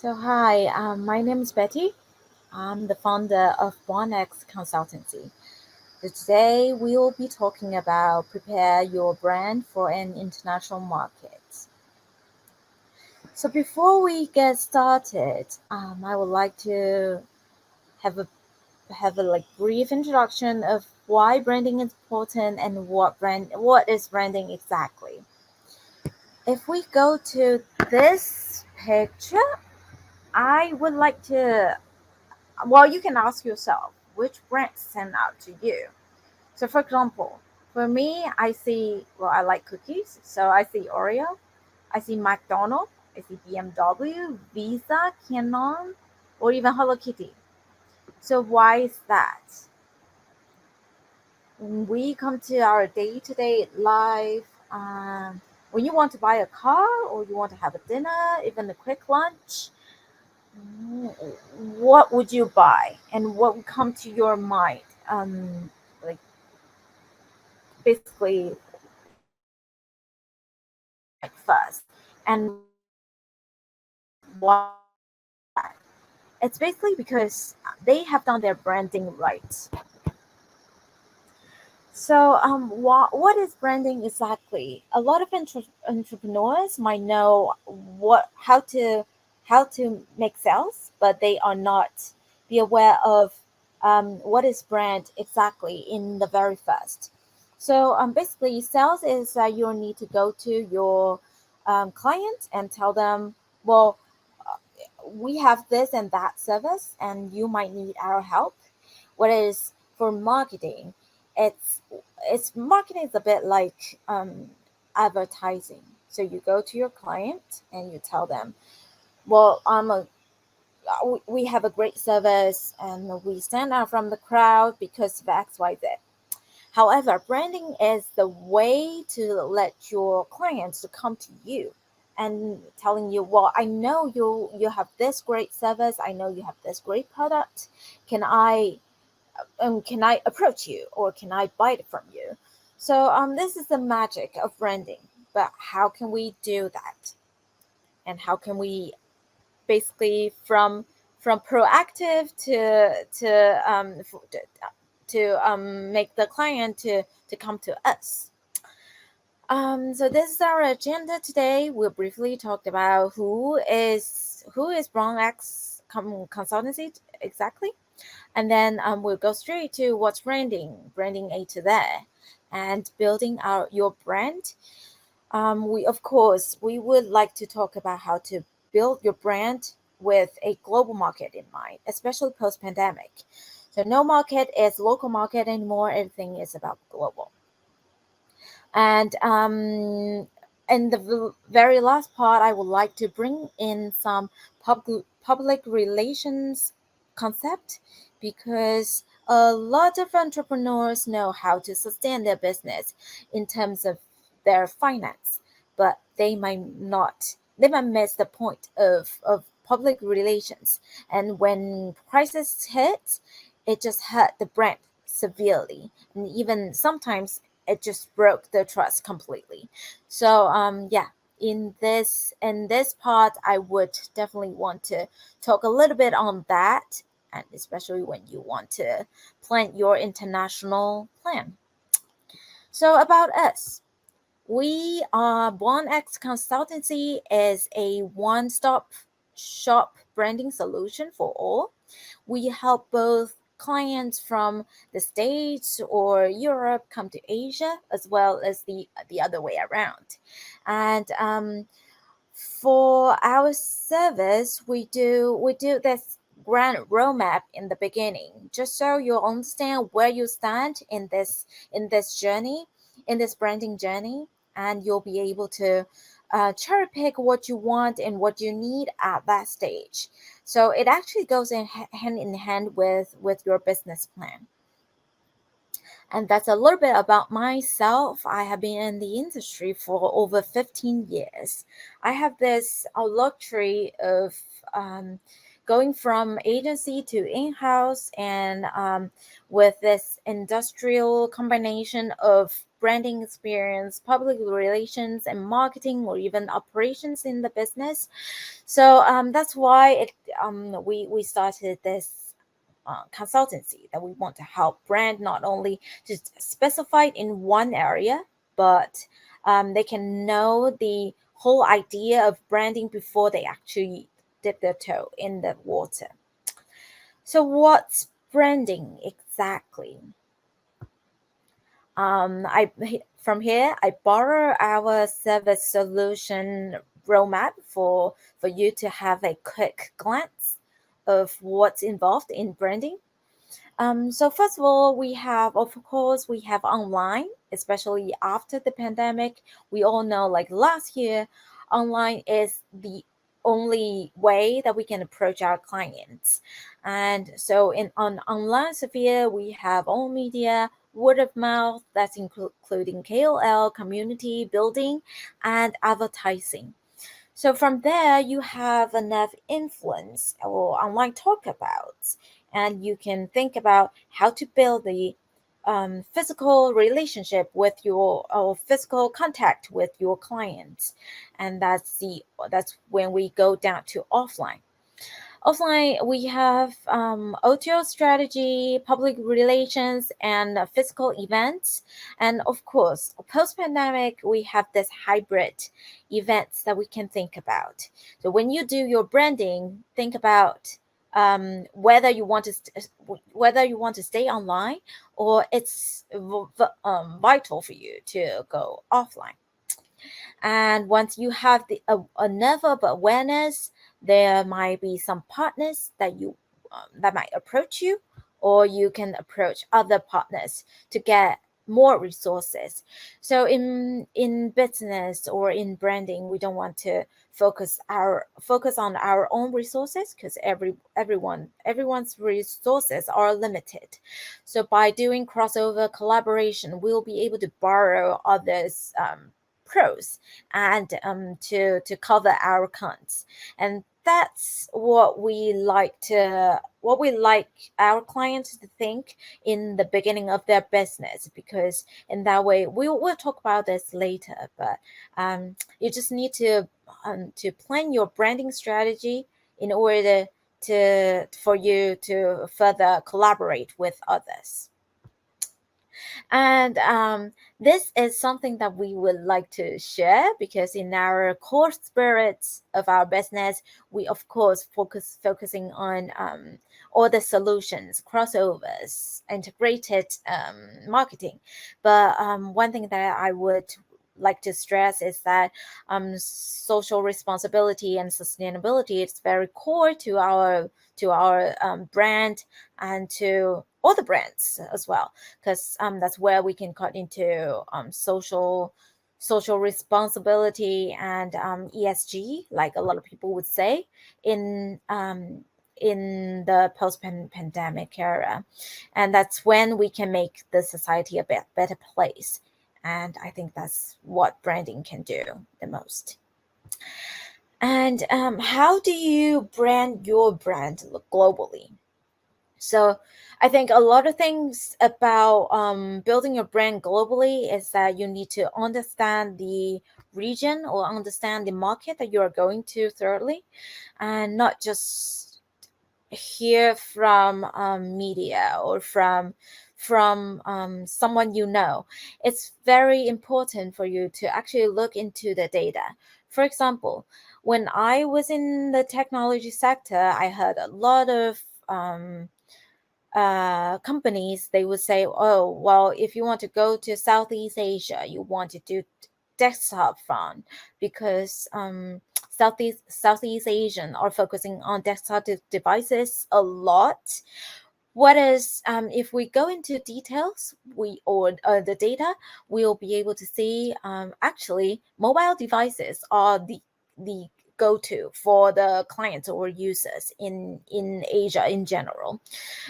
Hi, my name is Betty. I'm the founder of BuonX Consultancy. Today, we will be talking about prepare your brand for an international market. So, before we get started, I would like to have a brief introduction of why branding is important and what is branding exactly. If we go to this picture, I would like to well, you can ask yourself which brands stand out to you. So, for example, for me, I like cookies. So, I see Oreo, I see McDonald's, I see BMW, Visa, Canon, or even Hello Kitty. So, why is that? When we come to our day to day life, when you want to buy a car or you want to have a dinner, even a quick lunch, what would you buy and what would come to your mind? Like basically like first, and why that? It's basically because they have done their branding right. What is branding exactly? A lot of entrepreneurs might know what how to make sales, but they are not be aware of what is brand exactly in the very first. Basically, sales is you need to go to your client and tell them, well, we have this and that service, and you might need our help. Whereas for marketing, it's it's marketing is a bit like advertising. So you go to your client and you tell them, well, we have a great service and we stand out from the crowd because of XYZ. However, branding is the way to let your clients to come to you and telling you, well, I know you have this great service, I know you have this great product. Can I approach you or can I buy it from you? This is the magic of branding. But how can we do that? And how can we basically from proactive to make the client to come to us? So this is our agenda today. We'll briefly talk about who is BuonX Consultancy exactly, and then we'll go straight to what's branding A to there, and building our your brand. We would like to talk about how to build your brand with a global market in mind, especially post pandemic. So no market is local market anymore. Everything is about global. And in the very last part, I would like to bring in some public relations concept because a lot of entrepreneurs know how to sustain their business in terms of their finance, but they might miss the point of public relations. And when crisis hits, it just hurt the brand severely. And even sometimes it just broke the trust completely. Yeah, in this part, I would definitely want to talk a little bit on that, and especially when you want to plan your international plan. So about us. We are BuonX Consultancy is a one-stop shop branding solution for all. We help both clients from the States or Europe come to Asia, as well as the other way around. And for our service, we do this grand roadmap in the beginning, just so you understand where you stand in this journey, in this branding journey, and you'll be able to cherry pick what you want and what you need at that stage. So it actually goes hand in hand with your business plan. And that's a little bit about myself. I have been in the industry for over 15 years. I have this luxury of going from agency to in-house, and with this industrial combination of branding experience, public relations, and marketing, or even operations in the business. So that's why we started this consultancy, that we want to help brand not only just specified in one area, but they can know the whole idea of branding before they actually dip their toe in the water. So what's branding exactly? I From here I borrow our service solution roadmap for you to have a quick glance of what's involved in branding. So first of all, we have online, especially after the pandemic. We all know, like last year, online is the only way that we can approach our clients. And so in on online sphere, we have all media, word of mouth, that's including KOL, community building, and advertising. So from there, you have enough influence or online talk about, and you can think about how to build the physical relationship with your or physical contact with your clients, and that's when we go down to offline. Offline, we have OTO strategy, public relations, and physical events. And of course, post pandemic, we have this hybrid events that we can think about. So when you do your branding, think about whether you want to stay online, or it's vital for you to go offline. And once you have the enough of awareness, there might be some partners that might approach you, or you can approach other partners to get more resources. So in business or in branding, we don't want to focus on our own resources, because everyone's resources are limited. So by doing crossover collaboration, we'll be able to borrow others pros and to cover our cons. And that's what we like our clients to think in the beginning of their business, because in that way we'll talk about this later, but you just need to plan your branding strategy in order for you to further collaborate with others. And this is something that we would like to share, because in our core spirits of our business, we of course focusing on all the solutions, crossovers, integrated marketing. But one thing that I would like to stress is that social responsibility and sustainability is very core to our brand, and to all the brands as well, because that's where we can cut into social responsibility and ESG, like a lot of people would say in the post pandemic era, and that's when we can make the society a better place. And I think that's what branding can do the most. And how do you brand your brand globally? So I think a lot of things about building your brand globally is that you need to understand the region or understand the market that you are going to thoroughly, and not just hear from media or from someone you know. It's very important for you to actually look into the data. For example, when I was in the technology sector, I heard a lot of companies. They would say, oh well, if you want to go to Southeast Asia, you want to do desktop phone, because Southeast Asian are focusing on desktop devices a lot. What is if we go into details, we or the data, we'll be able to see actually mobile devices are the go-to for the clients or users in Asia in general.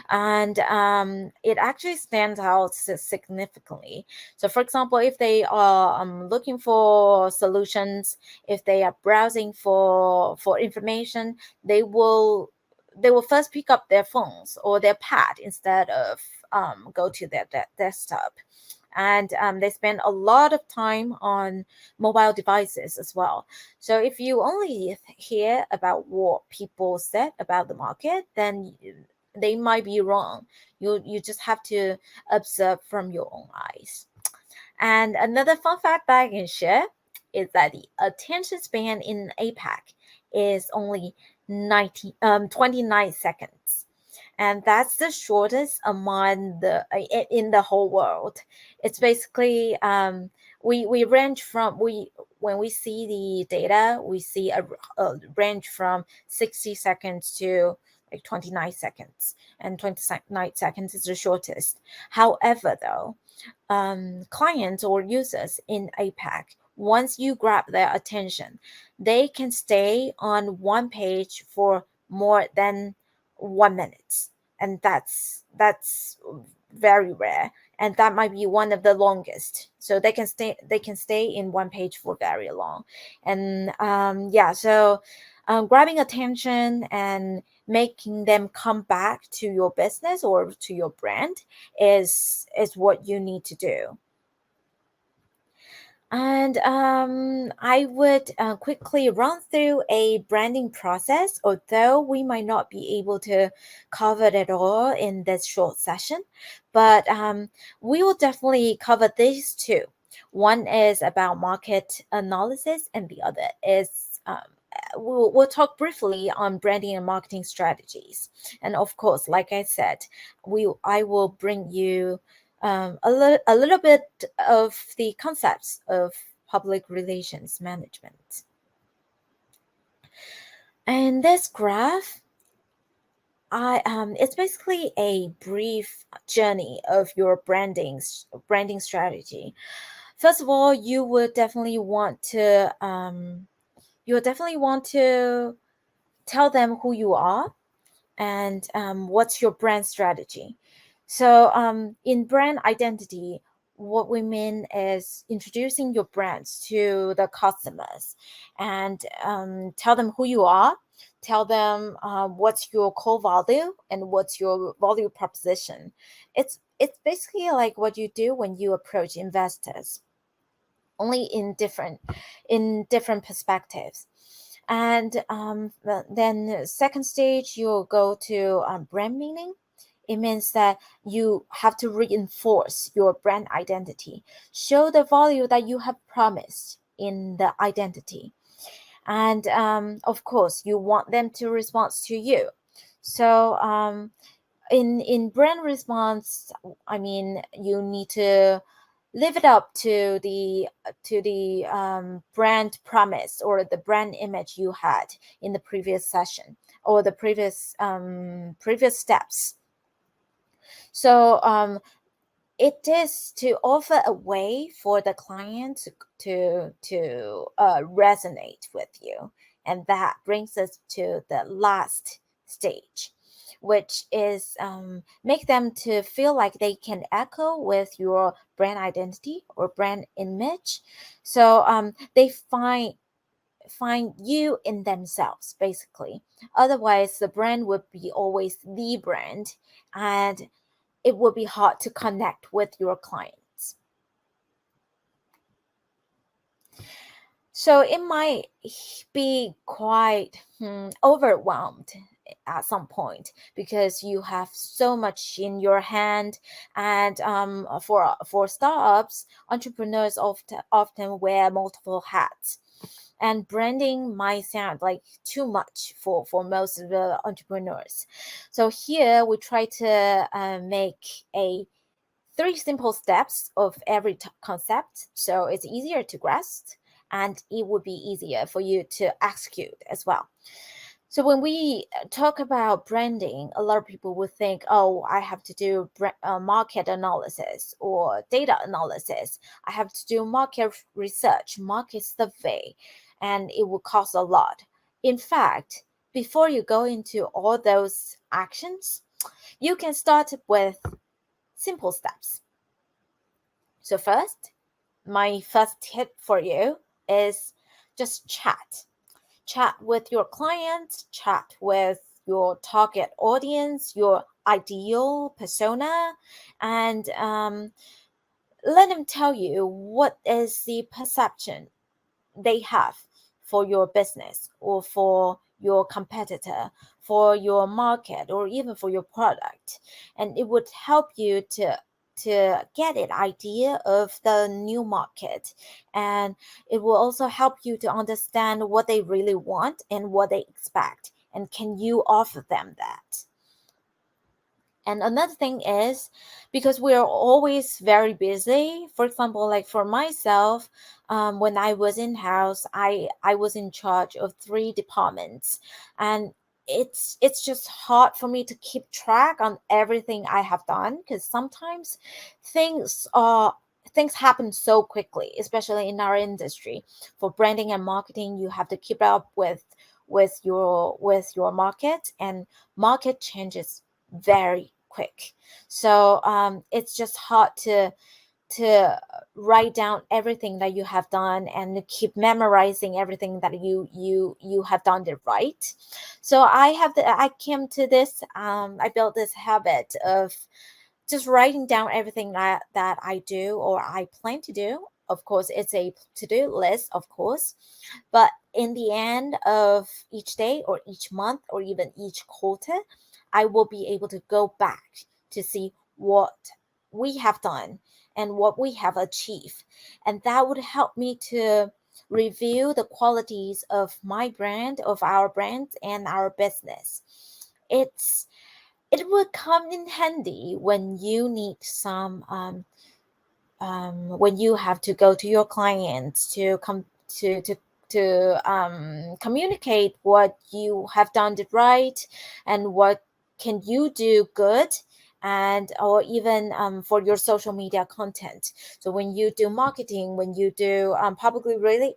And it actually stands out significantly. So for example, if they are looking for solutions, if they are browsing for information, they will first pick up their phones or their pad instead of go to their desktop. and they spend a lot of time on mobile devices as well. So if you only hear about what people said about the market, then they might be wrong. You just have to observe from your own eyes. And another fun fact that I can share is that the attention span in APAC is only 29 seconds. And that's the shortest among in the whole world. It's basically we range from we when we see the data, we see a range from 60 seconds to like 29 seconds, and 29 seconds is the shortest. However, though, clients or users in APAC, once you grab their attention, they can stay on one page for more than 1 minute, and that's very rare, and that might be one of the longest. So they can stay in one page for very long, and yeah. So grabbing attention and making them come back to your business or to your brand is what you need to do. And I would quickly run through a branding process, although we might not be able to cover it all in this short session. But we will definitely cover these two. One is about market analysis, and the other is we'll talk briefly on branding and marketing strategies. And of course, like I said, I will bring you a little bit of the concepts of public relations management. And this graph, it's basically a brief journey of your branding strategy. First of all, you would definitely want to tell them who you are and what's your brand strategy. So, in brand identity, what we mean is introducing your brands to the customers and tell them who you are, tell them what's your core value and what's your value proposition. It's basically like what you do when you approach investors, only in different perspectives. And then second stage, you'll go to brand meaning. It means that you have to reinforce your brand identity, show the value that you have promised in the identity. And of course, you want them to respond to you. So in brand response, I mean, you need to live it up to the brand promise or the brand image you had in the previous session or the previous steps. So it is to offer a way for the client to resonate with you, and that brings us to the last stage, which is make them to feel like they can echo with your brand identity or brand image. So they find you in themselves, basically. Otherwise, the brand would be always the brand, and it would be hard to connect with your clients. So it might be quite overwhelmed at some point because you have so much in your hand, and for startups, entrepreneurs often wear multiple hats, and branding might sound like too much for most of the entrepreneurs. So here we try to make a three simple steps of every concept, so it's easier to grasp and it would be easier for you to execute as well. So when we talk about branding, a lot of people would think, oh, I have to do market analysis or data analysis. I have to do market research, market survey, and it will cost a lot. In fact, before you go into all those actions, you can start with simple steps. So first, my first tip for you is just chat with your clients, chat with your target audience, your ideal persona, and let them tell you what is the perception they have for your business or for your competitor, for your market, or even for your product. And it would help you to get an idea of the new market, and it will also help you to understand what they really want and what they expect, and can you offer them that. And another thing is, because we are always very busy. For example, like for myself, when I was in house, I was in charge of 3 departments, and it's just hard for me to keep track on everything I have done, because sometimes things are things happen so quickly, especially in our industry. For branding and marketing, you have to keep up with your market, and market changes very quick. So it's just hard to write down everything that you have done and keep memorizing everything that you have done it right. So I came to this, I built this habit of just writing down everything that I do or I plan to do. Of course, it's a to-do list, of course, but in the end of each day or each month or even each quarter, I will be able to go back to see what we have done and what we have achieved. And that would help me to review the qualities of my brand, of our brand, and our business. It would come in handy when you need some when you have to go to your clients to come to communicate what you have done it right and what can you do good, and or even for your social media content. So when you do marketing, when you do public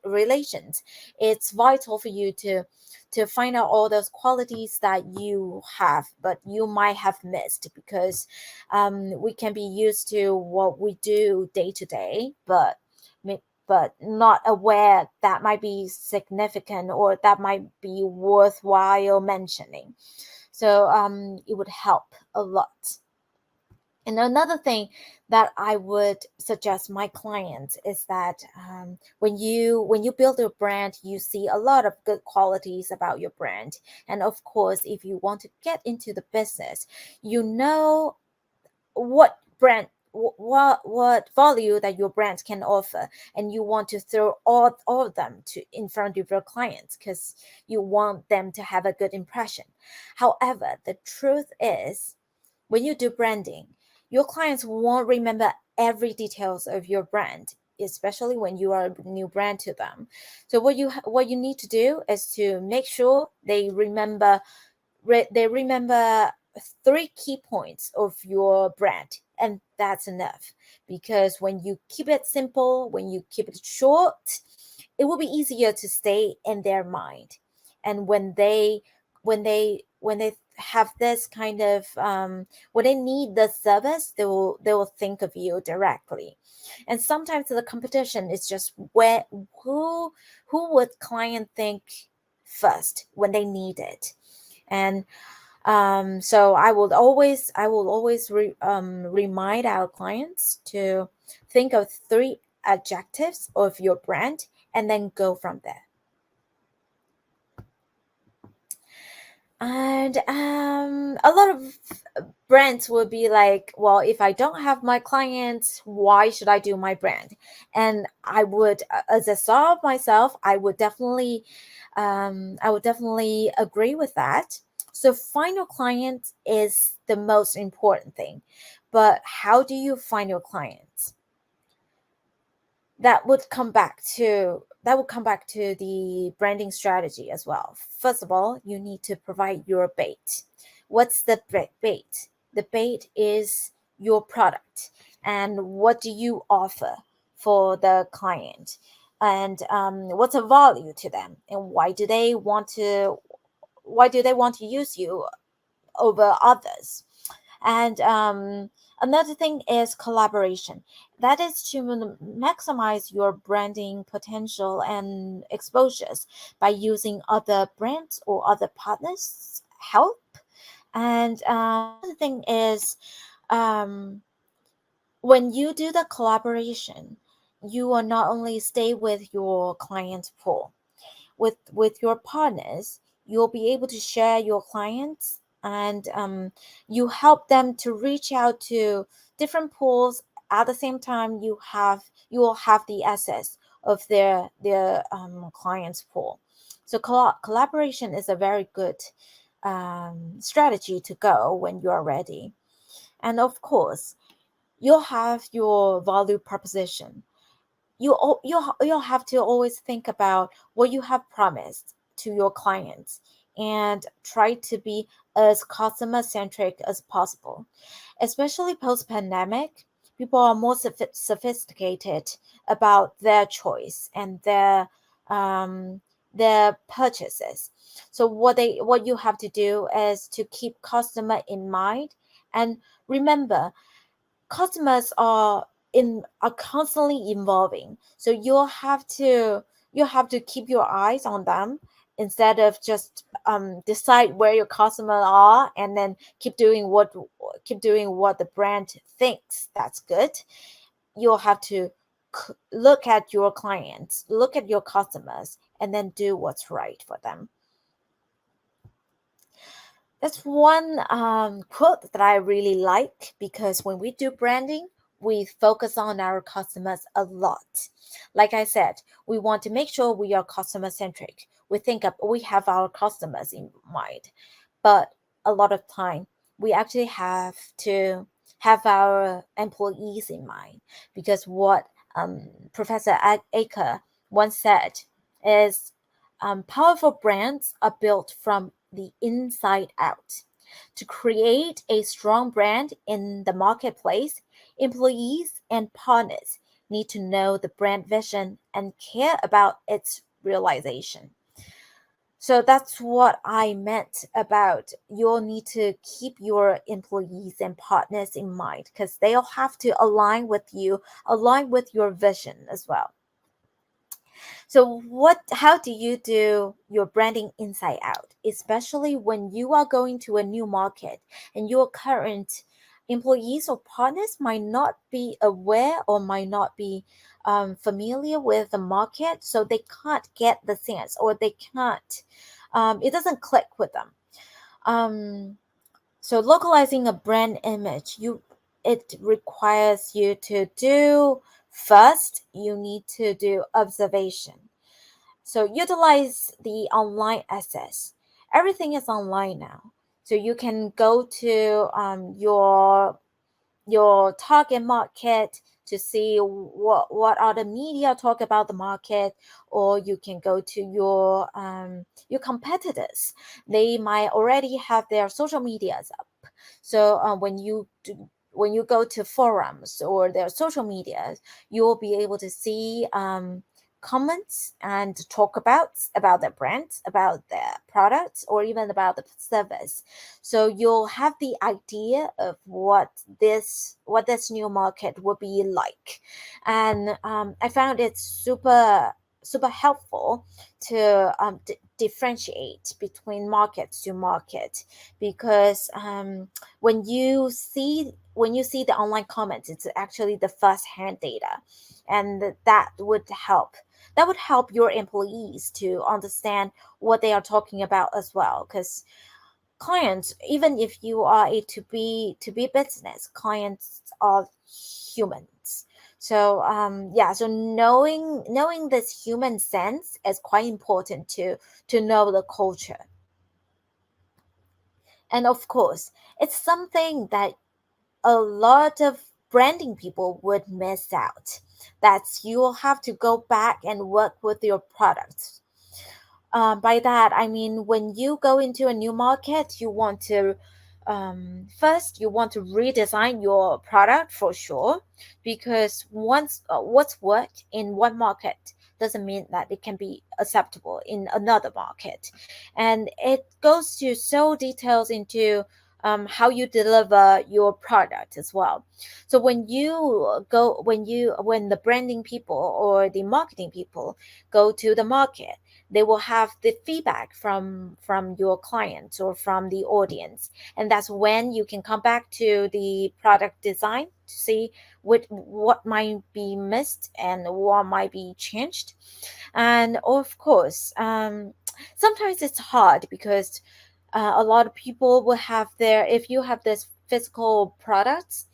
relations, it's vital for you to find out all those qualities that you have but you might have missed, because we can be used to what we do day to day, but not aware that might be significant or that might be worthwhile mentioning. So it would help a lot. And another thing that I would suggest my clients is that when you build your brand, you see a lot of good qualities about your brand. And of course, if you want to get into the business, you know what what value that your brand can offer, and you want to throw all of them to in front of your clients because you want them to have a good impression. However, the truth is, when you do branding, your clients won't remember every details of your brand, especially when you are a new brand to them. So what you need to do is to make sure they remember 3 key points of your brand, and that's enough. Because when you keep it simple, when you keep it short, it will be easier to stay in their mind. And when they have this kind of when they need the service, they will think of you directly. And sometimes the competition is just where who would client think first when they need it. And so I will always remind our clients to think of 3 adjectives of your brand and then go from there. And a lot of brands will be like, well, if I don't have my clients, why should I do my brand? And I would, as a star myself, I would definitely agree with that. So find your client is the most important thing, but how do you find your clients? That would come back to the branding strategy as well. First of all, you need to provide your bait. What's the bait? The bait is your product, and what do you offer for the client, and what's a value to them, and why do they want to use you over others? And another thing is collaboration. That is to maximize your branding potential and exposures by using other brands or other partners' help. And another thing is um, When you do the collaboration, you will not only stay with your client pool, with your partners, you'll be able to share your clients, and you help them to reach out to different pools. At the same time, you will have the access of their clients pool. So collaboration is a very good strategy to go when you are ready. And of course, you'll have your value proposition. You'll have to always think about what you have promised to your clients, and try to be as customer centric as possible. Especially post pandemic, people are more sophisticated about their choice and their purchases. So what you have to do is to keep customer in mind, and remember, customers are constantly evolving, so you have to keep your eyes on them, instead of just decide where your customers are and then keep doing what the brand thinks that's good. You'll have to look at your clients, look at your customers, and then do what's right for them. That's one quote that I really like, because when we do branding, we focus on our customers a lot. Like I said, we want to make sure we are customer centric. We have our customers in mind, but a lot of time we actually have to have our employees in mind, because what Professor Aker once said is, powerful brands are built from the inside out. To create a strong brand in the marketplace, employees and partners need to know the brand vision and care about its realization. So that's what I meant about, you'll need to keep your employees and partners in mind, because they'll have to align with you, align with your vision as well. So how do you do your branding inside out, especially when you are going to a new market and your current employees or partners might not be aware or might not be familiar with the market, so they can't get the sense, or they can't, it doesn't click with them. Um, so localizing a brand image, it requires you to do, first you need to do observation. So utilize the online access. Everything is online now. So you can go to your target market to see what are the media talk about the market, or you can go to your competitors. They might already have their social medias up. So when you go to forums or their social media, you will be able to see comments and talk about their brands, about their products, or even about the service. So you'll have the idea of what this new market will be like. And I found it super helpful to differentiate between market to market, because when you see the online comments, it's actually the first hand data, and that would help your employees to understand what they are talking about as well. Because clients, even if you are a to be business, clients are humans. So yeah, so knowing this human sense is quite important to know the culture. And of course, it's something that a lot of branding people would miss out. That's, you will have to go back and work with your products. By that, I mean, when you go into a new market, you want to first you want to redesign your product for sure, because once what's worked in one market doesn't mean that it can be acceptable in another market, and it goes to so details into how you deliver your product as well. So when the branding people or the marketing people go to the market, they will have the feedback from your clients or from the audience, and that's when you can come back to the product design to see what might be missed and what might be changed. And of course, sometimes it's hard because a lot of people will have their, if you have this physical products,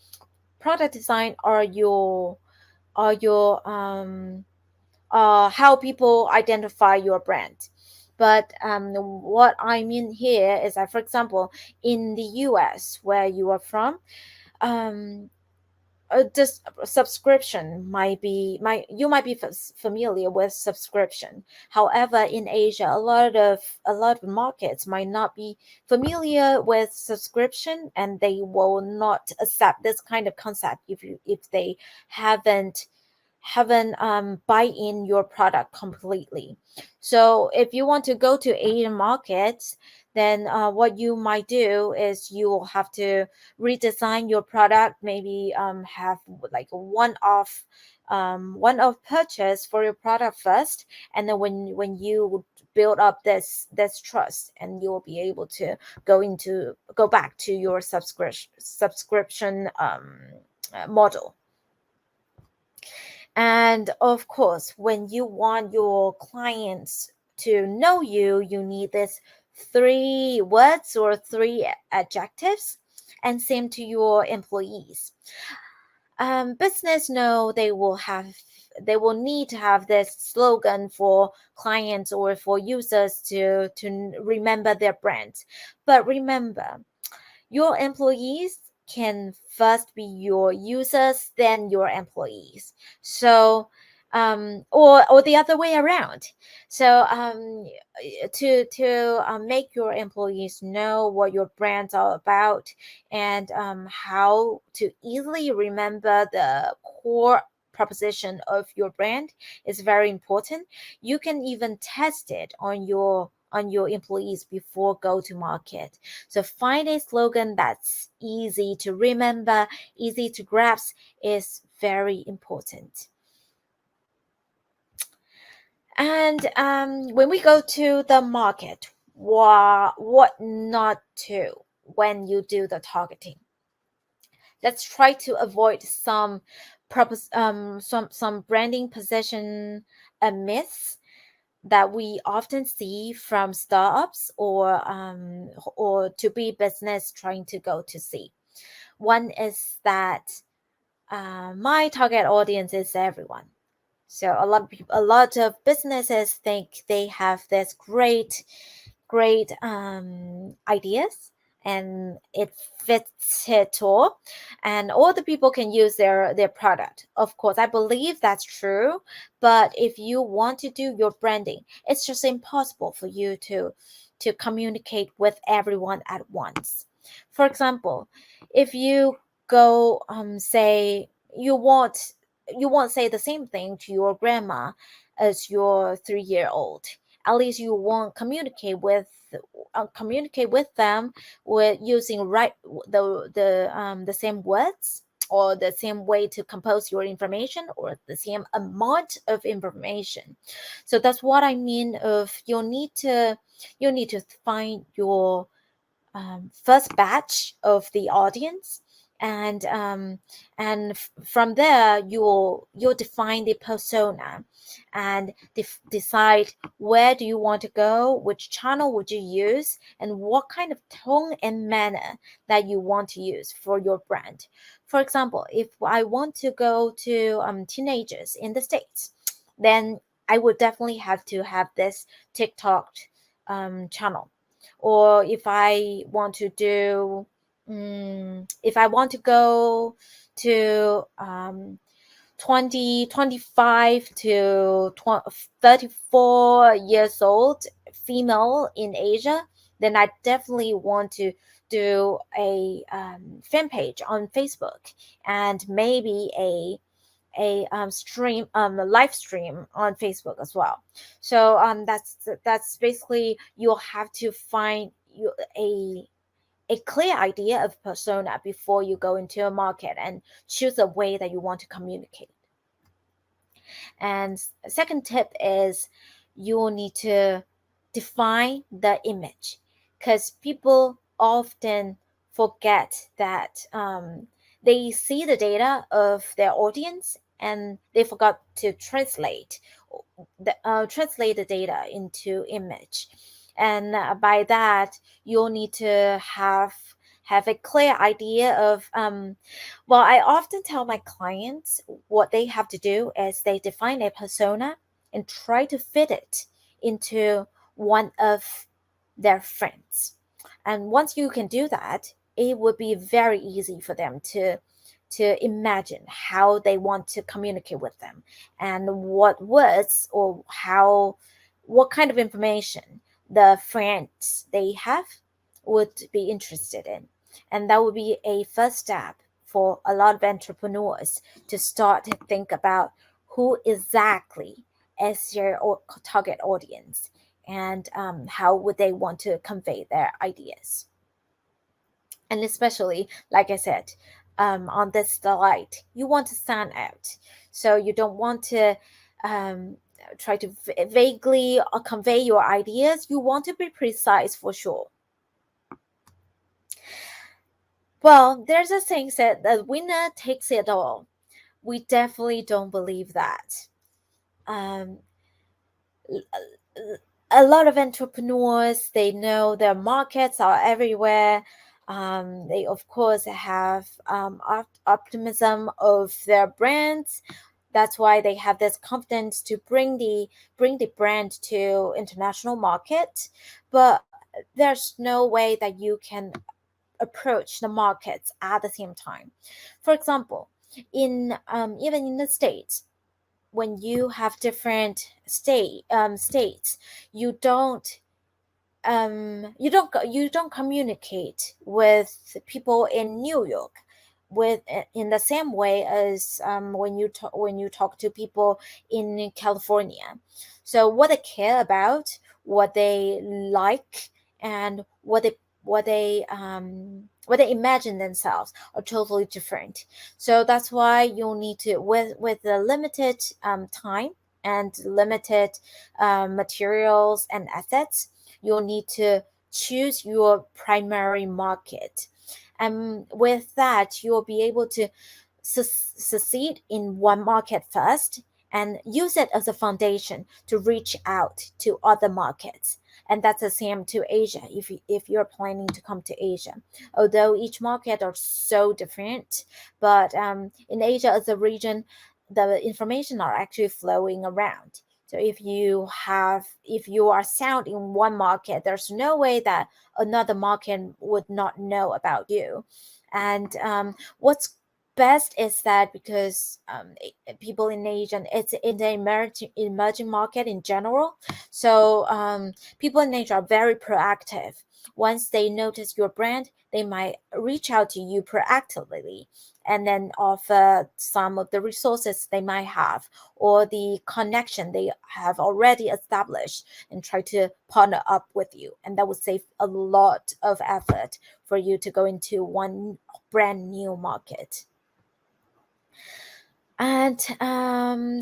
product design are your how people identify your brand. But what I mean here is that, for example, in the US, where you are from, um, this subscription might you might be familiar with subscription. However, in Asia, a lot of markets might not be familiar with subscription, and they will not accept this kind of concept if they haven't buy in your product completely. So if you want to go to Asian markets, then what you might do is you will have to redesign your product, maybe have like a one-off purchase for your product first, and then when you build up this trust, and you'll be able to go back to your subscription model. And of course, when you want your clients to know you, you need this three words or three adjectives. And same to your employees. Business know they will need to have this slogan for clients or for users to remember their brand. But remember, your employees can first be your users, then your employees. So, or the other way around. So, to make your employees know what your brands are about, and how to easily remember the core proposition of your brand is very important. You can even test it on your employees before go to market. So find a slogan that's easy to remember, easy to grasp is very important. And when we go to the market, what not to when you do the targeting? Let's try to avoid some branding position myths that we often see from startups or to be business trying to go to see. One is that my target audience is everyone. So a lot of businesses think they have this great ideas, and it fits it all, and all the people can use their product. Of course, I believe that's true, but if you want to do your branding, it's just impossible for you to communicate with everyone at once. For example, if you go say you won't say the same thing to your grandma as your 3 year old. At least you won't communicate with them with using the same words, or the same way to compose your information, or the same amount of information. So that's what I mean of you need to find your first batch of the audience, and from there you'll define the persona, and decide where do you want to go, which channel would you use, and what kind of tone and manner that you want to use for your brand. For example, if I want to go to teenagers in the States, then I would definitely have to have this TikTok channel. Or if I want to go to 25 to 34 years old female in Asia, then I definitely want to do a fan page on Facebook, and maybe a live stream on Facebook as well. So that's basically, you'll have to find a clear idea of persona before you go into a market and choose a way that you want to communicate. And second tip is you will need to define the image, because people often forget that they see the data of their audience and they forgot to translate the data into image. And by that, you'll need to have a clear idea of well, I often tell my clients what they have to do is they define a persona and try to fit it into one of their friends. And once you can do that, it would be very easy for them to imagine how they want to communicate with them, and what words or how what kind of information the friends they have would be interested in. And that would be a first step for a lot of entrepreneurs to start to think about who exactly is your target audience, and how would they want to convey their ideas. And especially, like I said, on this slide, you want to stand out. So you don't want to um, try to vaguely convey your ideas. You want to be precise for sure. Well, there's a saying said the winner takes it all. We definitely don't believe that. Um, a lot of entrepreneurs, they know their markets are everywhere. They of course have optimism of their brands. That's why they have this confidence to bring the brand to international market. But there's no way that you can approach the markets at the same time. For example, in even in the States, when you have different states, you don't you don't communicate with people in New York with in the same way as when you talk to people in California. So what they care about, what they like, and what they imagine themselves are totally different. So that's why you'll need to, with the limited time and limited materials and assets, you'll need to choose your primary market. And with that, you'll be able to succeed in one market first and use it as a foundation to reach out to other markets. And that's the same to Asia if you're planning to come to Asia. Although each market are so different, but in Asia as a region, the information are actually flowing around. So if you are sound in one market, there's no way that another market would not know about you. And what's best is that because people in Asia, it's in the emerging market in general. So people in Asia are very proactive. Once they notice your brand, they might reach out to you proactively and then offer some of the resources they might have or the connection they have already established and try to partner up with you. And that would save a lot of effort for you to go into one brand new market. And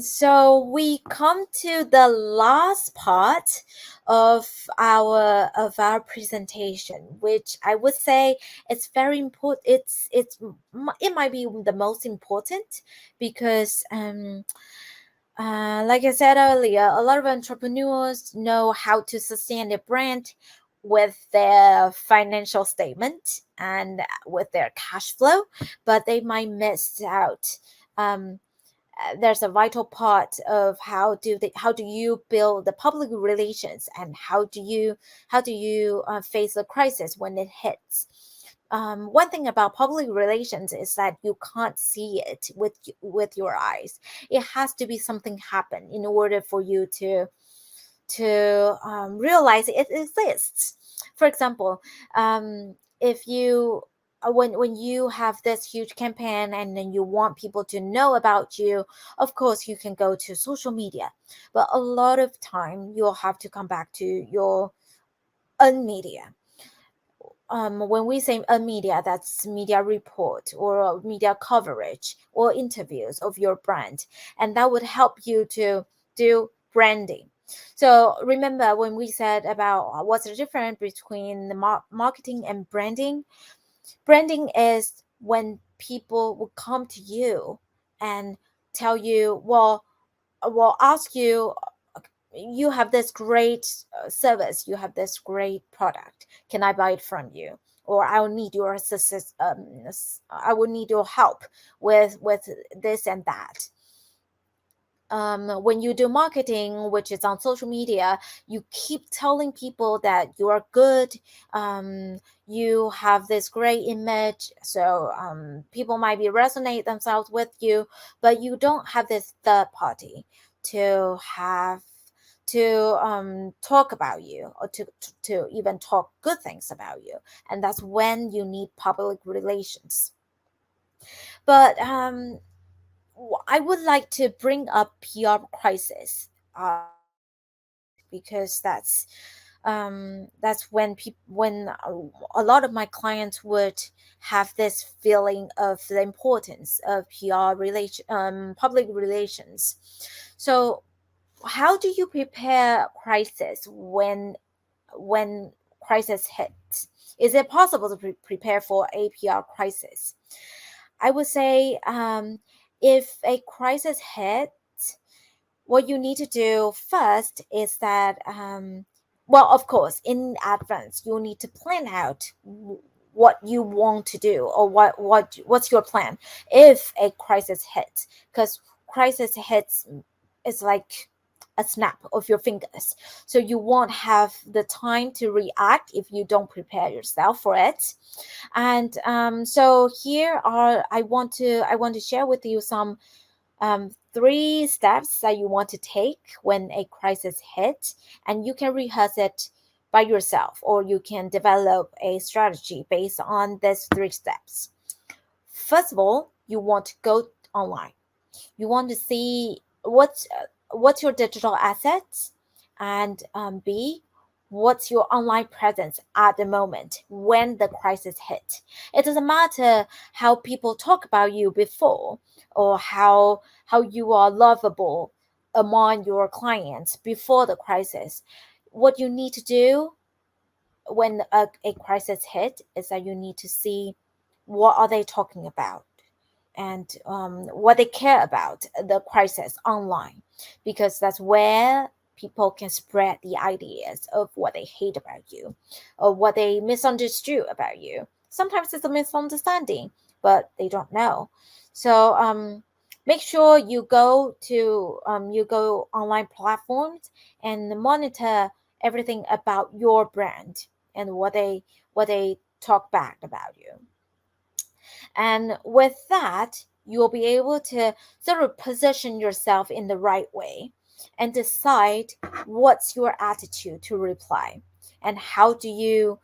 so we come to the last part of our presentation, which I would say it's very important. It might be the most important because like I said earlier, a lot of entrepreneurs know how to sustain their brand with their financial statement and with their cash flow, but they might miss out. Um, there's a vital part of how do you build the public relations, and how do you face a crisis when it hits. One thing about public relations is that you can't see it with your eyes. It has to be something happen in order for you to realize it exists. For example, if you when you have this huge campaign and then you want people to know about you, of course you can go to social media, but a lot of time you'll have to come back to your own media. When we say a media, that's media report or media coverage or interviews of your brand, and that would help you to do branding. So remember when we said about what's the difference between the marketing and branding? Branding is when people will come to you and tell you, well, ask you, you have this great service, you have this great product. Can I buy it from you? Or I will need your assistance. I will need your help with this and that. When you do marketing, which is on social media, you keep telling people that you are good, you have this great image, so people might be resonate themselves with you, but you don't have this third party to have to talk about you, or to even talk good things about you, and that's when you need public relations. But I would like to bring up PR crisis because that's when a lot of my clients would have this feeling of the importance of public relations. So how do you prepare crisis when crisis hits? Is it possible to prepare for a PR crisis? I would say, if a crisis hits, what you need to do first is that, well, of course, in advance, you need to plan out what you want to do, or what's your plan if a crisis hits, because crisis hits is like a snap of your fingers, so you won't have the time to react if you don't prepare yourself for it. And so here are I want to share with you some three steps that you want to take when a crisis hits, and you can rehearse it by yourself, or you can develop a strategy based on these three steps. First of all, you want to go online. You want to see what's your digital assets, and B, what's your online presence at the moment when the crisis hit. It doesn't matter how people talk about you before, or how you are lovable among your clients before the crisis. What you need to do when a crisis hit is that you need to see what are they talking about, and what they care about the crisis online, because that's where people can spread the ideas of what they hate about you, or what they misunderstood about you. Sometimes it's a misunderstanding, but they don't know. So make sure you go online platforms and monitor everything about your brand, and what they talk back about you. And with that, you'll be able to sort of position yourself in the right way, and decide what's your attitude to reply, and how do you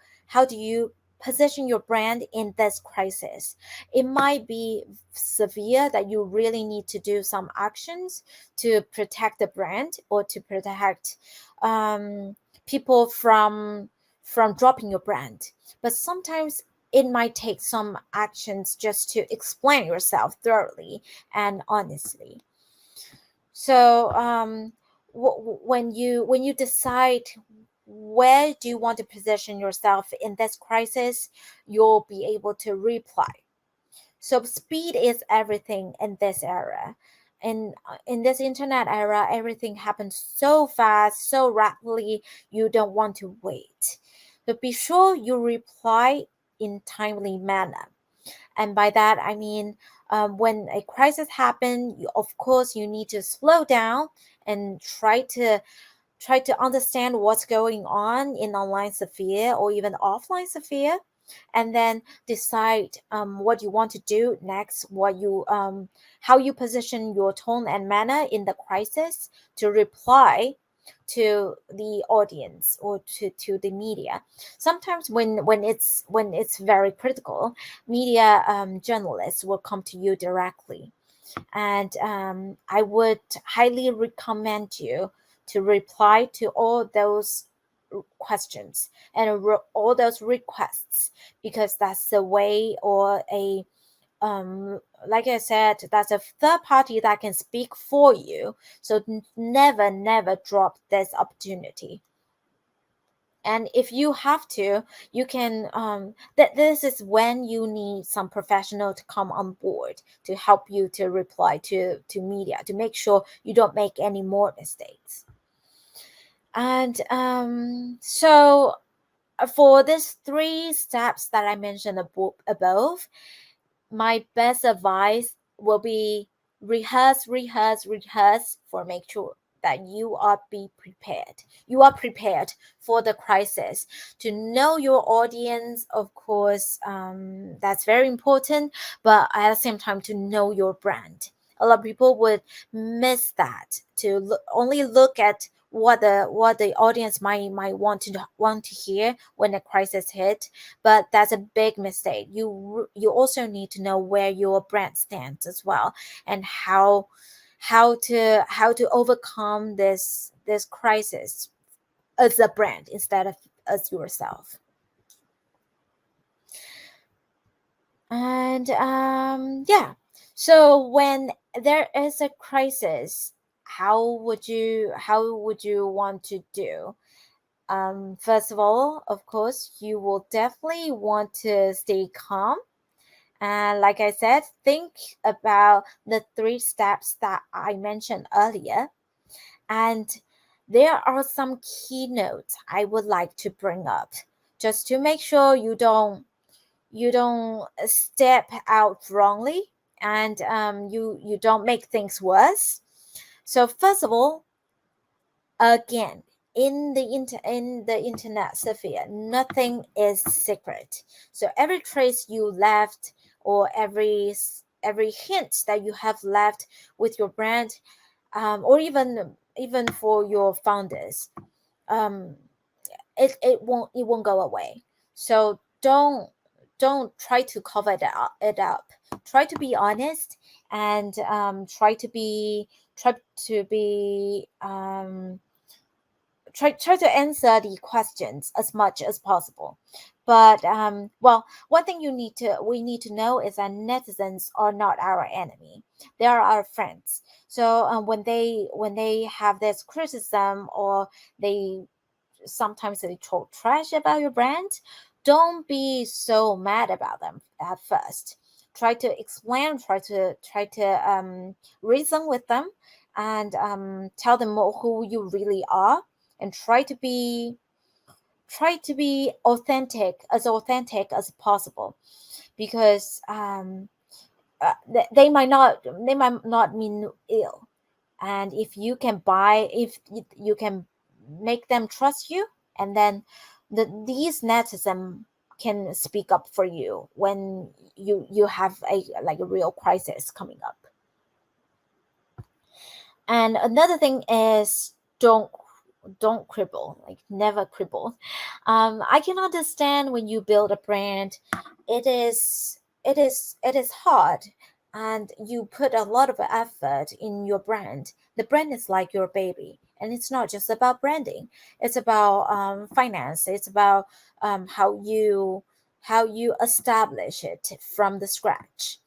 position your brand in this crisis. It might be severe that you really need to do some actions to protect the brand, or to protect people from dropping your brand. But sometimes it might take some actions just to explain yourself thoroughly and honestly. So when you decide where do you want to position yourself in this crisis, you'll be able to reply. So speed is everything in this era. In this internet era, everything happens so fast, so rapidly, you don't want to wait. But be sure you reply in timely manner. And by that, I mean, when a crisis happens, of course, you need to slow down and try to understand what's going on in online sphere, or even offline sphere, and then decide what you want to do next, how you position your tone and manner in the crisis to reply to the audience, or to the media. Sometimes when it's very critical, media journalists will come to you directly, and I would highly recommend you to reply to all those questions and all those requests, because that's the way, or like I said, that's a third party that can speak for you. So never drop this opportunity. And if you have to, you can that this is when you need some professional to come on board to help you to reply to media, to make sure you don't make any more mistakes. And so for these three steps that I mentioned above, my best advice will be rehearse for make sure that you are prepared for the crisis, to know your audience, of course. That's very important, but at the same time, to know your brand. A lot of people would miss that, to only look at what the audience might want to hear when a crisis hit. But that's a big mistake. You also need to know where your brand stands as well, and how to overcome this crisis as a brand instead of as yourself. And yeah, so when there is a crisis, how would you want to do? First of all, of course, you will definitely want to stay calm. And like I said, think about the three steps that I mentioned earlier. And there are some keynotes I would like to bring up, just to make sure you don't step out wrongly, and you don't make things worse. So first of all, again, in the internet sphere, nothing is secret. So every trace you left, or every hint that you have left with your brand, or even for your founders, um, it won't go away. So don't try to cover it up. Try to be honest, and try to answer the questions as much as possible. But well, one thing we need to know is that netizens are not our enemy. They are our friends. So when they have this criticism, or they sometimes they talk trash about your brand, don't be so mad about them at first. Try to explain, try to reason with them, and tell them who you really are, and try to be authentic as possible. Because they might not mean ill. And if you can make them trust you, and then these netizens can speak up for you when you have a real crisis coming up. And another thing is, don't cribble, like never cribble. I can understand when you build a brand, it is hard, and you put a lot of effort in your brand. The brand is like your baby, and it's not just about branding. It's about finance. It's about how you establish it from the scratch.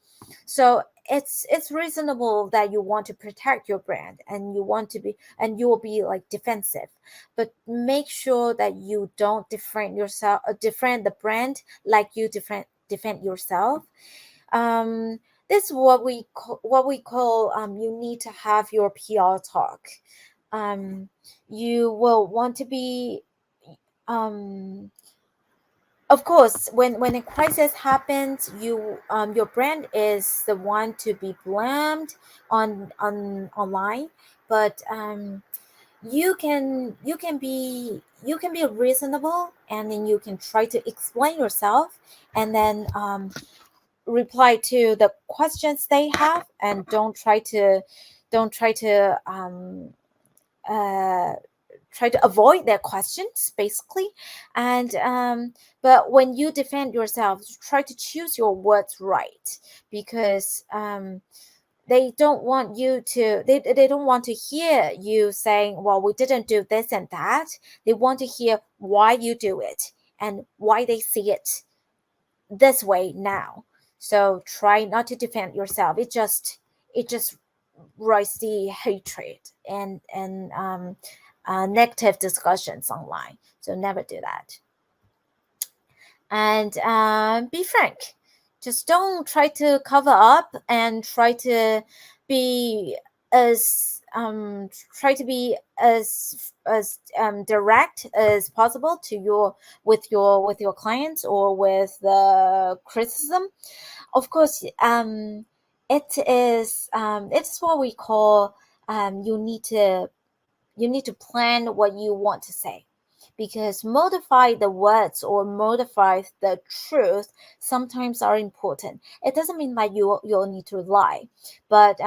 So it's reasonable that you want to protect your brand, and you will be like defensive. But make sure that you don't defend the brand like you defend yourself. This is what we call you need to have your PR talk. You will want to be um of course, when a crisis happens, your brand is the one to be blamed on online. But you can be reasonable, and then you can try to explain yourself, and then reply to the questions they have, and don't uh try to avoid their questions, basically. And but when you defend yourself, try to choose your words right. Because they don't want to hear you saying, well, we didn't do this and that. They want to hear why you do it, and why they see it this way now. So try not to defend yourself. It just rise the hatred and negative discussions online. So never do that. And be frank. Just don't try to cover up and be try to be as direct as possible to your with your clients or with the criticism. Of course, it's what we call you need to plan what you want to say, because modify the words or modify the truth sometimes are important. It doesn't mean that you'll need to lie, but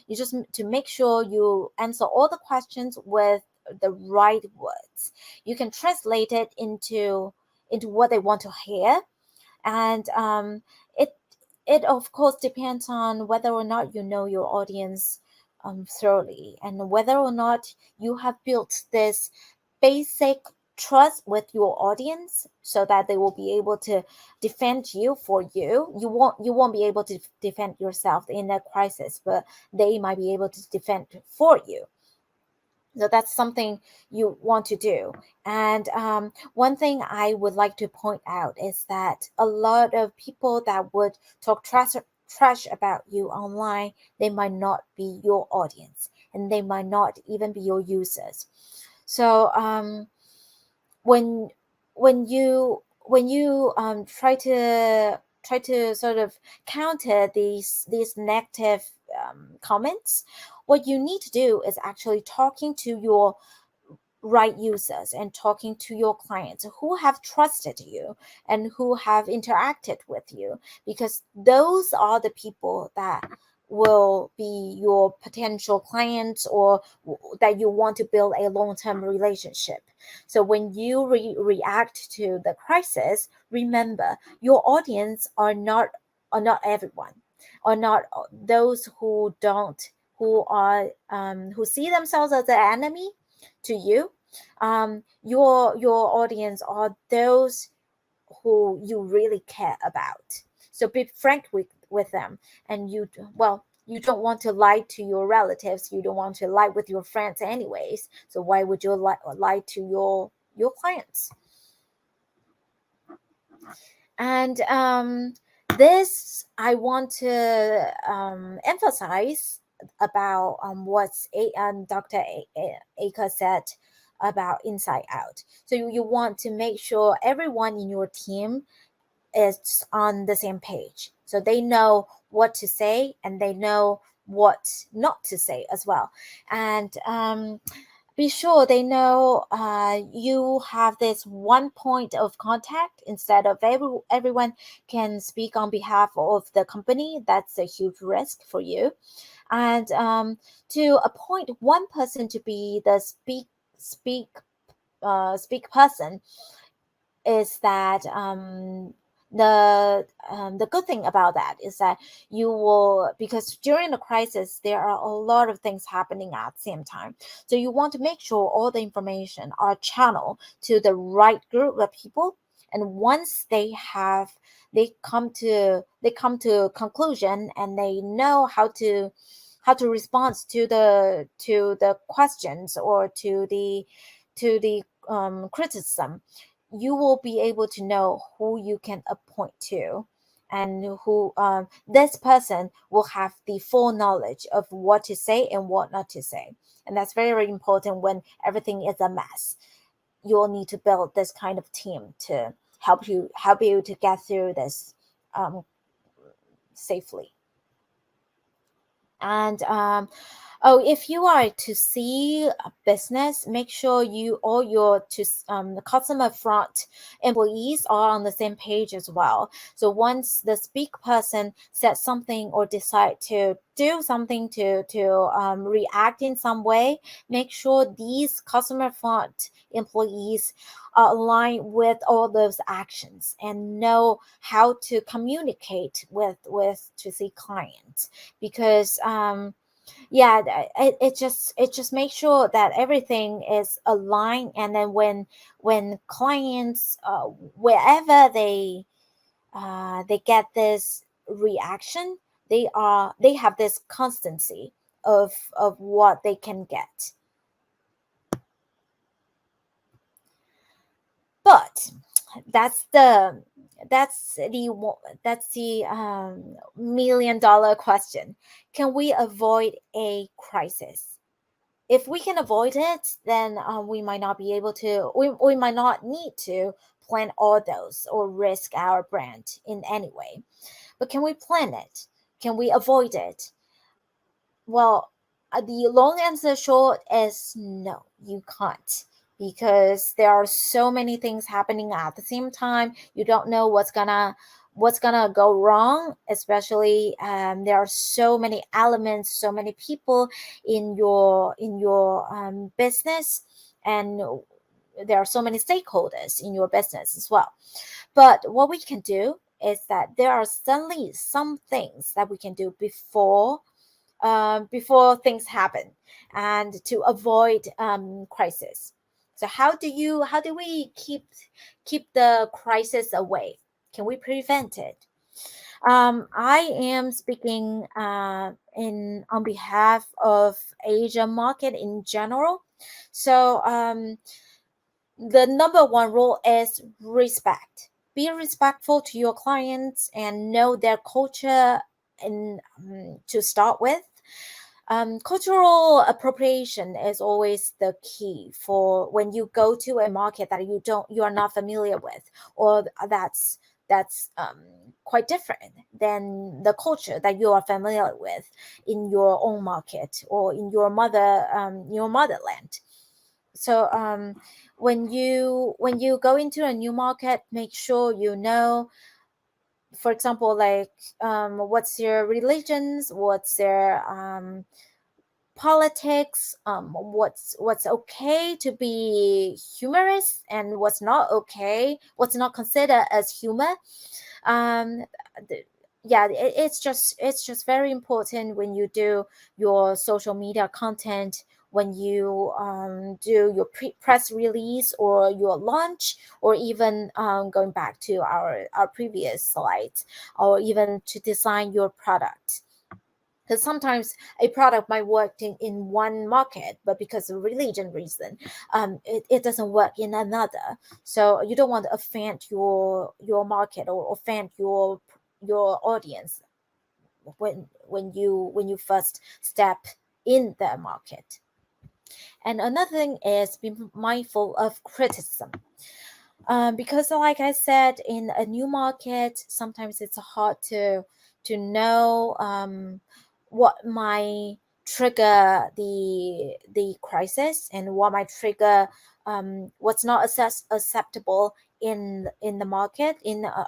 you just to make sure you answer all the questions with the right words. You can translate it into what they want to hear, and it it of course depends on whether or not you know your audience thoroughly, and whether or not you have built this basic trust with your audience, so that they will be able to defend you for you. You won't be able to defend yourself in a crisis, but they might be able to defend for you. So that's something you want to do. And one thing I would like to point out is that a lot of people that would talk trash about you online, they might not be your audience, and they might not even be your users. So when you try to sort of counter these negative comments, what you need to do is actually talking to your right users and talking to your clients who have trusted you and who have interacted with you, because those are the people that will be your potential clients, or that you want to build a long-term relationship. So when you react to the crisis, remember your audience are not everyone, are not those who don't who see themselves as the enemy to you. Your audience are those who you really care about. So be frank with them. And you don't want to lie to your relatives, you don't want to lie with your friends anyways, so why would you lie to your clients? And this I want to emphasize about Dr. Aka said about inside out. So you want to make sure everyone in your team is on the same page, so they know what to say and they know what not to say as well. And be sure they know you have this one point of contact instead of everyone can speak on behalf of the company. That's a huge risk for you. And to appoint one person to be the speak person is that the good thing about that is that you will, because during the crisis there are a lot of things happening at the same time, so you want to make sure all the information are channeled to the right group of people. And once they come to conclusion and they know how to respond to the questions or to the criticism, you will be able to know who you can appoint to, and who this person will have the full knowledge of what to say and what not to say. And that's very, very important when everything is a mess. You'll need to build this kind of team to help you to get through this safely. And oh, if you are to see a business, make sure all your the customer front employees are on the same page as well. So once the speak person says something or decide to do something to react in some way, make sure these customer front employees are aligned with all those actions and know how to communicate to the client. Because yeah, it just makes sure that everything is aligned. And then when clients wherever they get this reaction, they have this constancy of what they can get. But that's the that's the $1 million question. Can we avoid a crisis? If we can avoid it, then we might not be able to. We might not need to plan all those or risk our brand in any way. But can we plan it? Can we avoid it? Well, the long answer short is no, you can't, because there are so many things happening at the same time. You don't know what's gonna go wrong. Especially, there are so many elements, so many people in your business, and there are so many stakeholders in your business as well. But what we can do is that there are certainly some things that we can do before things happen, and to avoid crisis. So how do we keep the crisis away? Can we prevent it? I am speaking in on behalf of Asia market in general. So the number one rule is respect. Be respectful to your clients and know their culture, and to start with. Cultural appropriation is always the key for when you go to a market that you are not familiar with, or that's quite different than the culture that you are familiar with in your own market or in your motherland. So when you go into a new market, make sure you know, for example, like what's your religions, what's their politics, what's okay to be humorous and what's not okay, what's not considered as humor. um yeah, it's just very important when you do your social media content, when you do your press release or your launch, or even going back to our previous slides, or even to design your product. Because sometimes a product might work in one market, but because of religion reason, it doesn't work in another. So you don't want to offend your market or offend your audience when you first step in the market. And another thing is be mindful of criticism. Because like I said, in a new market, sometimes it's hard to know what might trigger the crisis, and what might trigger what's not acceptable in the market,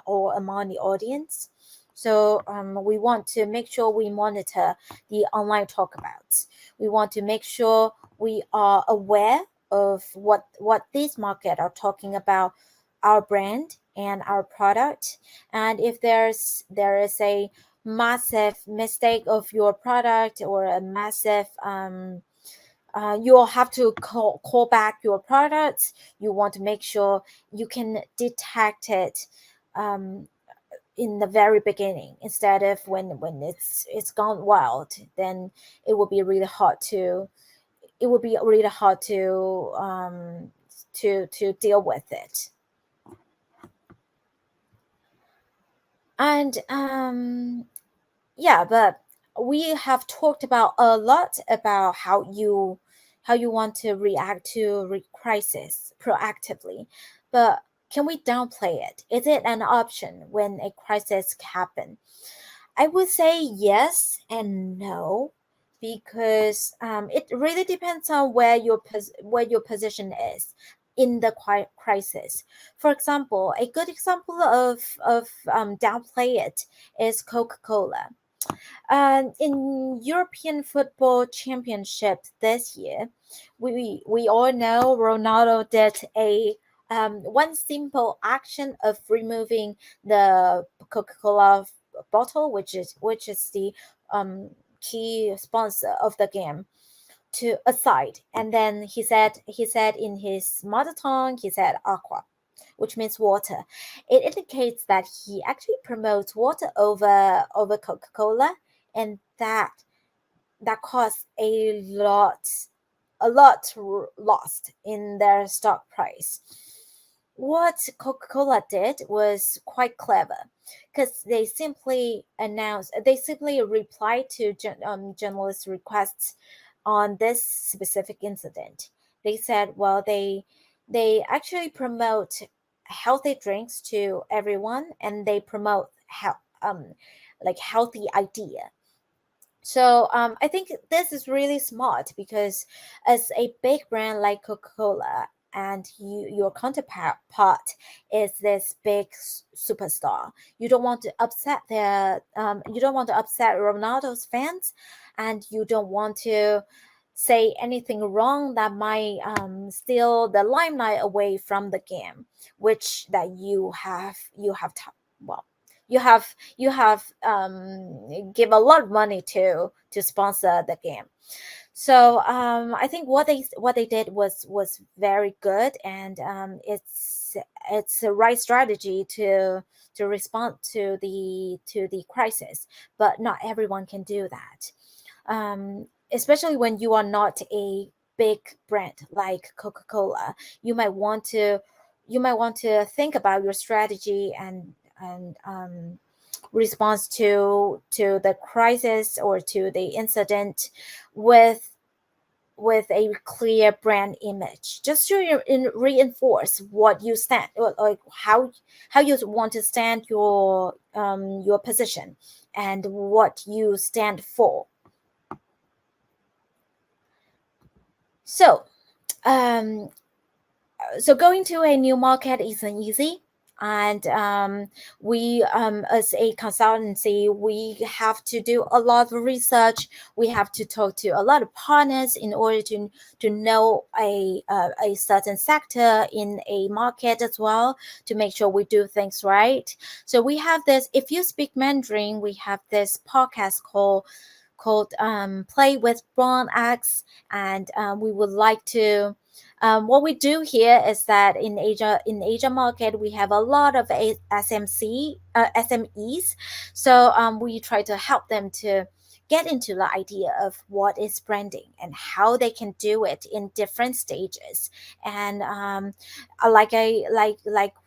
or among the audience. So we want to make sure we monitor the online talkabouts. We want to make sure we are aware of what these market are talking about our brand and our product. And if there is a massive mistake of your product, or a massive you'll have to call back your products. You want to make sure you can detect it um, in the very beginning, instead of when it's gone wild. Then it will be really hard to it would be really hard to deal with it. And yeah, but we have talked about a lot about how you want to react to crisis proactively. But can we downplay it? Is it an option when a crisis happen? I would say yes and no, because it really depends on where your position is in the crisis. For example, a good example of downplay it is Coca-Cola. In European Football Championship this year, we all know Ronaldo did a one simple action of removing the Coca-Cola bottle, which is the key sponsor of the game, to aside. And then he said in his mother tongue, he said aqua, which means water. It indicates that he actually promotes water over Coca-Cola, and that caused a lot lost in their stock price. What Coca-Cola did was quite clever because they simply replied to journalists' requests on this specific incident. They said, well, they actually promote healthy drinks to everyone, and they promote like healthy idea. So I think this is really smart because as a big brand like Coca-Cola, and your counterpart is this big superstar, you don't want to upset Ronaldo's fans, and you don't want to say anything wrong that might steal the limelight away from the game, which that well, you have give a lot of money to sponsor the game. So I think what they did was very good, and it's the right strategy to respond to the crisis. But not everyone can do that, especially when you are not a big brand like Coca-Cola. You might want to think about your strategy and response to the crisis or to the incident with with a clear brand image, just to reinforce what you stand, or like how you want to stand your position and what you stand for. So um so going to a new market isn't easy, and we as a consultancy, we have to do a lot of research. We have to talk to a lot of partners in order to know a certain sector in a market as well, to make sure we do things right. So we have this, if you speak Mandarin, we have this podcast called Play with BuonX, and we would like to. What we do here is that in Asia market, we have a lot of SMEs. So we try to help them to get into the idea of what is branding and how they can do it in different stages. And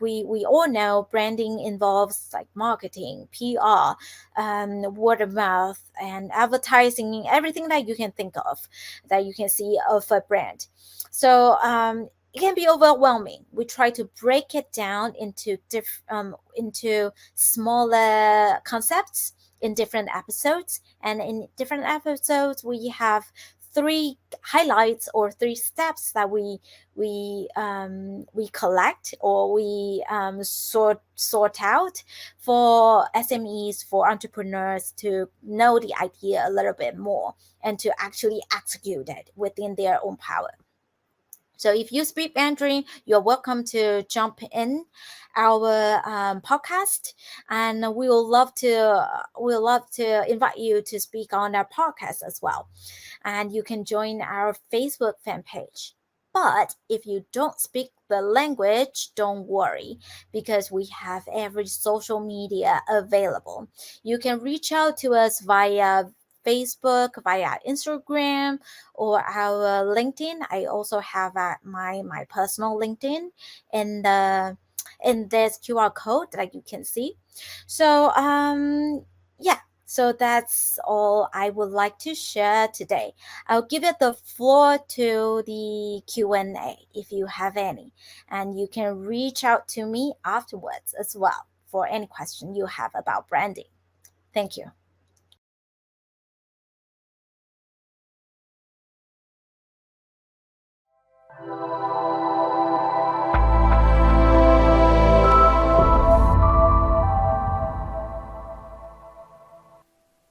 we all know, branding involves like marketing, PR, word of mouth, and advertising, everything that you can think of, that you can see of a brand. So it can be overwhelming. We try to break it down into smaller concepts in different episodes, and in different episodes we have three highlights or three steps that we collect, or we sort out for SMEs, for entrepreneurs, to know the idea a little bit more and to actually execute it within their own power. So if you speak Mandarin, you're welcome to jump in our podcast, and we will love to invite you to speak on our podcast as well. And you can join our Facebook fan page. But if you don't speak the language, don't worry, because we have every social media available. You can reach out to us via Facebook, via Instagram, or our LinkedIn. I also have my personal LinkedIn in the in this QR code that you can see. So yeah. So that's all I would like to share today. I'll give it the floor to the Q&A if you have any, and you can reach out to me afterwards as well for any question you have about branding. Thank you.